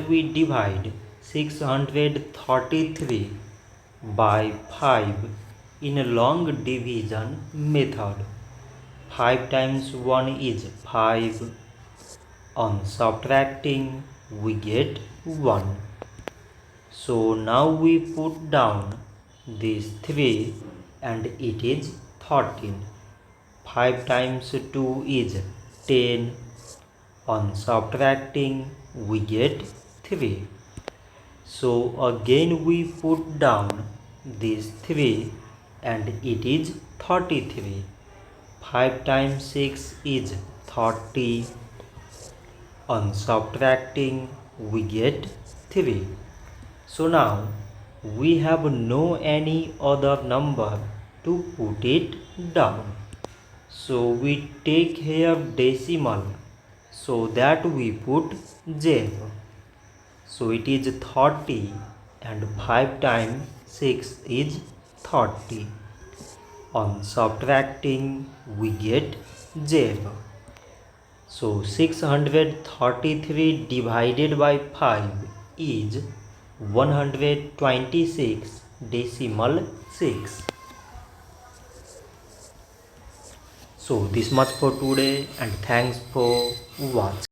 we divide 633 by 5 in a long division method. 5 times 1 is 5. On subtracting, we get 1. So now we put down these 3 and it is 13. 5 times 2 is 10. On subtracting, we get 3. So again we put down these 3 and it is 33. 5 times 6 is 30. On subtracting, we get 3. So now we have no any other number to put it down. So we take here decimal so that we put 0. So it is 30 and 5 times 6 is 30. On subtracting, we get 0. So 633 divided by 5 is 126 decimal 6. So this much for today and thanks for watching.